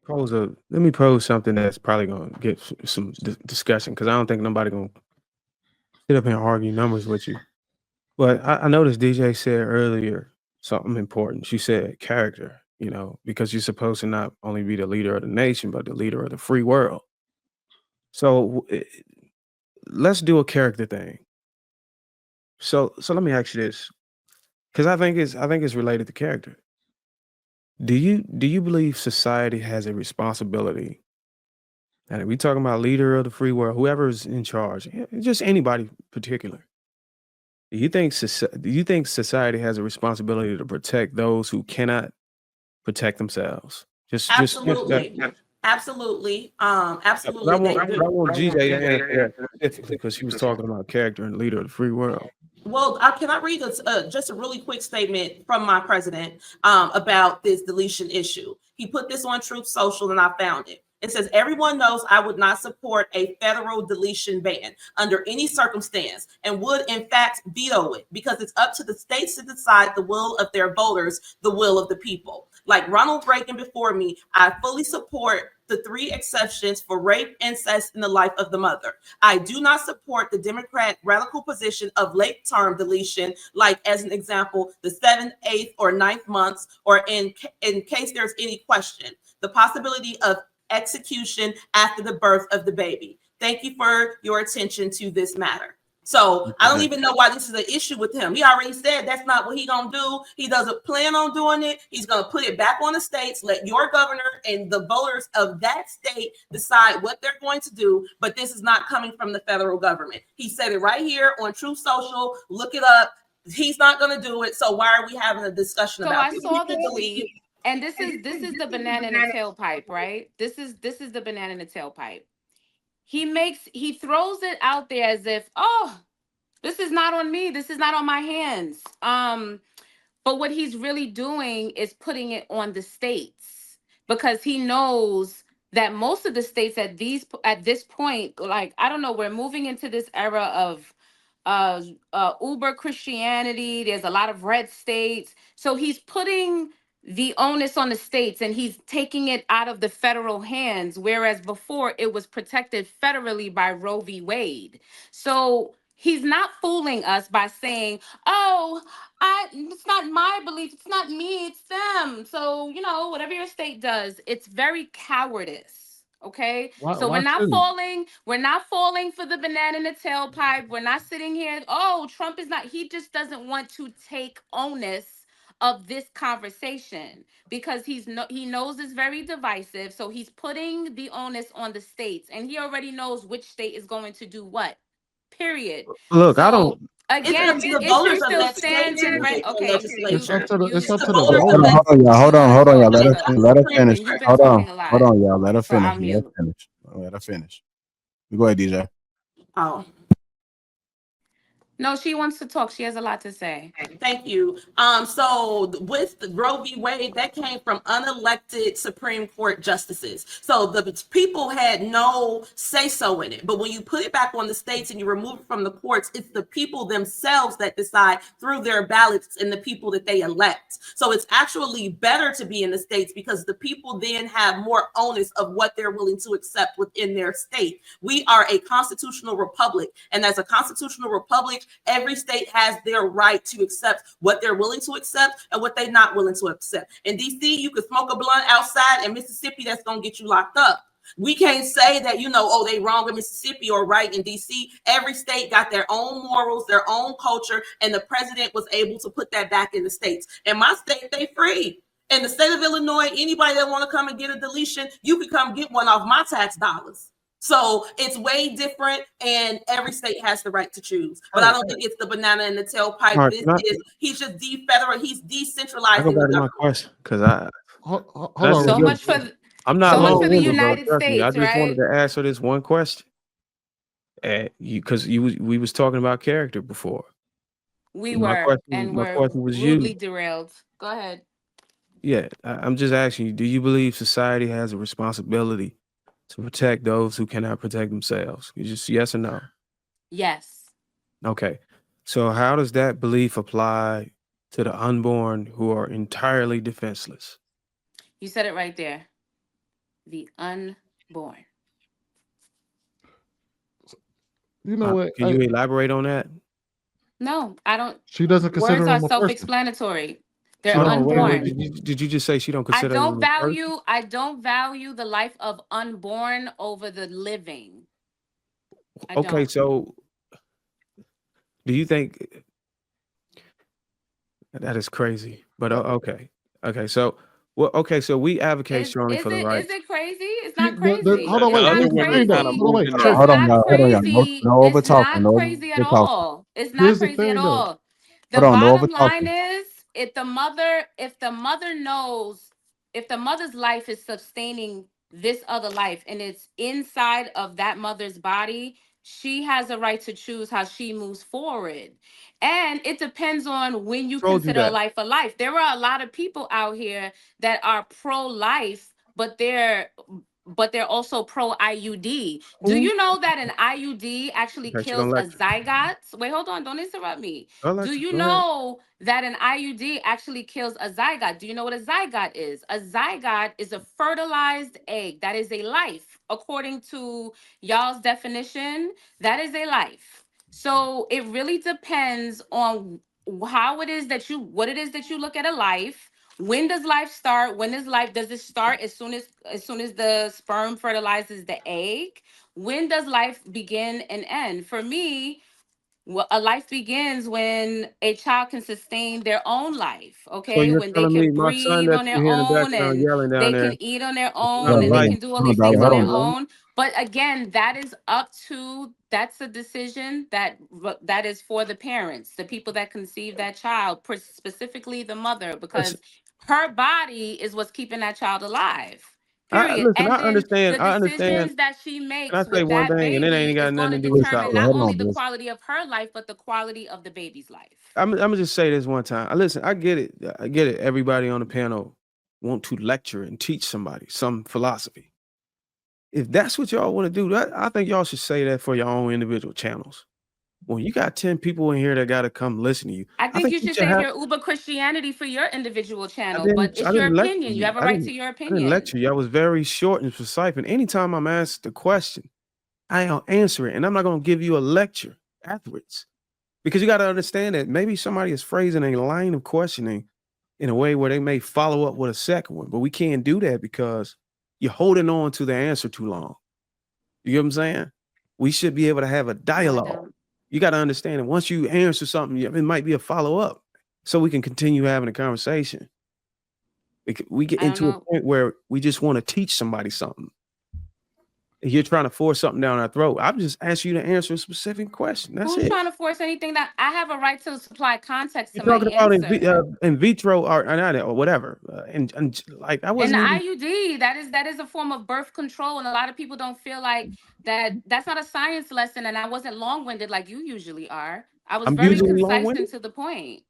let me pose something that's probably gonna get some discussion because I don't think nobody gonna sit up here and argue numbers with you. But I noticed DJ said earlier something important. She said character, because you're supposed to not only be the leader of the nation, but the leader of the free world. So let's do a character thing. So let me ask you this, because I think it's related to character. Do you believe society has a responsibility? And if we talking about leader of the free world, whoever's in charge, just anybody particular. Do you think society has a responsibility to protect those who cannot protect themselves? Just that. Absolutely. Absolutely. But I Absolutely. want They I do. want GJ to answer that specifically because she was talking about character and leader of the free world. Well, can I read just a really quick statement from my president about this deletion issue? He put this on Truth Social and I found it. It says, everyone knows I would not support a federal deletion ban under any circumstance and would, in fact, veto it because it's up to the states to decide the will of their voters, the will of the people. Like Ronald Reagan before me, I fully support the 3 exceptions for rape, incest, and the life of the mother. I do not support the Democrat radical position of late term deletion, like as an example, the 7th, 8th, or 9th months, or in case there's any question, the possibility of execution after the birth of the baby. Thank you for your attention to this matter. So I don't even know why this is an issue with him. He already said that's not what he's gonna do. He doesn't plan on doing it. He's gonna put it back on the states, let your governor and the voters of that state decide what they're going to do. But this is not coming from the federal government. He said it right here on Truth Social. Look it up. He's not gonna do it. So why are we having a discussion So about I this? saw the tweet, and this is the banana in the tailpipe, right? This is the banana in the tailpipe. He throws it out there as if, oh, this is not on me, this is not on my hands. But what he's really doing is putting it on the states because he knows that most of the states at this point, like, I don't know, we're moving into this era of uber Christianity. There's a lot of red states, so he's putting the onus on the states and he's taking it out of the federal hands, whereas before it was protected federally by Roe v. Wade. So he's not fooling us by saying, oh, it's not my belief, it's not me, it's them. So, whatever your state does, it's very cowardice. Okay. So Why we're not falling for the banana in the tailpipe. We're not sitting here, oh, Trump is not, he just doesn't want to take onus of this conversation because he knows it's very divisive. So he's putting the onus on the states and he already knows which state is going to do what. Period. Look, I So don't. again, It's the up to the issue voters of still that state stands to in make red. the Okay, legislature. It's up The to the voters of voters. that Hold on, y'all. you want to Hold on, y'all. talk. Let her Okay. finish. Let her finish. You've been Hold talking a on. lot. Hold on, y'all. Let her So finish. I'm Let her mute. finish. Let her finish. Go ahead, DJ. Oh, No, she wants to talk. She has a lot to say. thank you. So with the Roe v. Wade, that came from unelected Supreme Court justices. So the people had no say-so in it. But when you put it back on the states and you remove it from the courts, it's the people themselves that decide through their ballots and the people that they elect. So it's actually better to be in the states because the people then have more onus of what they're willing to accept within their state. We are a constitutional republic, and as a constitutional republic, every state has their right to accept what they're willing to accept and what they're not willing to accept. In DC, you can smoke a blunt outside. In Mississippi, that's going to get you locked up. We can't say that, oh, they wrong in Mississippi or right in DC. Every state got their own morals, their own culture, and the president was able to put that back in the states. In my state, they free. In the state of Illinois, anybody that want to come and get a deletion, you can come get one off my tax dollars. So it's way different, and every state has the right to choose. But I don't think it's the banana in the tailpipe. He's just he's I go decentralizing back the to my government. question because Hold that's on, just So real me. much quick. for I'm not so much for the long-winded, bro. United Trust me. I States, just wanted right? to ask her this one question. Because we was talking about character before. We My were, question, and my we're question was rudely you. derailed. Go ahead. Yeah, I'm just asking you. Do you believe society has a responsibility to protect those who cannot protect themselves? You just yes or no. Yes. Okay. So how does that belief apply to the unborn who are entirely defenseless? You said it right there. the unborn. You know what? Can you elaborate on that? No, I don't. She doesn't consider Words are him a person. self-explanatory. They're Hold on, wait, unborn. did you just say she don't consider him a person? I don't value the life of unborn over the living. I Okay, don't. so do you think that is crazy? But okay, so so we advocate strongly for the Is rights. it crazy? It's See, not crazy. hold on, It's wait. not Here's the thing, crazy. though. Hold on, wait. It's Chase. Hold on, not y'all. Hold on, y'all. crazy. No over It's talking. not No crazy at over talking. all. It's not Here's the crazy at thing, though. all. The Hold on, no over bottom line talking. is if the mother knows, if the mother's life is sustaining this other life and it's inside of that mother's body, she has a right to choose how she moves forward. And it depends on when you Told you consider a that. life a life. There are a lot of people out here that are pro-life, but they're also pro IUD. Do Who? you know that an IUD actually Okay, she kills gonna a lecture. zygote? Wait, hold on, don't interrupt me. Go Do lecture. you Go ahead. know that an IUD actually kills a zygote? Do you know what a zygote is? A zygote is a fertilized egg. That is a life. According to y'all's definition, that is a life. So it really depends on how it is that what it is that you look at a life. When does life start? Does it start as soon as the sperm fertilizes the egg? When does life begin and end? For me, well, a life begins when a child can sustain their own life, So okay? you're When they telling me can my son breathe that on you their hear in the own background and yelling down they there can eat on their is own not a and they life. can do all Hold on, these things on Dolly. their Hold on. own. But again, that's a decision that is for the parents, the people that conceive that child, specifically the mother, Listen, because her body is what's keeping that child alive. Period. listen, And then the I understand. decisions that she Can I makes say with one that thing, and it baby ain't is got going nothing to to do with determine something. not Hold only on, the Bliss. quality of her life, but the quality of the baby's life. I'm gonna just say this one time. Listen, I get it. I get it. Everybody on the panel want to lecture and teach somebody some philosophy. If that's what y'all want to do, I think y'all should say that for your own individual channels. When you got 10 people in here that got to come listen to you, I I think think you you should should save have. your Uber Christianity for your individual I channel, but didn't. I it's your didn't lecture opinion. You you. have a right to your I didn't opinion. lecture you. I was very short and precise. And anytime I'm asked a question, I'll answer it, and I'm not gonna give you a lecture afterwards because you got to understand that maybe somebody is phrasing a line of questioning in a way where they may follow up with a second one, but we can't do that because you're holding on to the answer too long. You get what I'm saying? We should be able to have a No, I dialogue. don't. You got to understand that once you answer something, it might be a follow up, so we can continue having a conversation. We get I don't into a know. point where we just want to teach somebody something. And you're trying to force something down our throat. I'm just asking you to answer a specific question. That's Who's it. trying to force anything? That I have a right to supply context You're to my talking about answer. in vitro or not or whatever, and like I And wasn't the even. IUD, that is a form of birth control, and a lot of people don't feel like that's not a science lesson. And I wasn't long winded like you usually are. I was I'm very usually long concise winded. and to the point.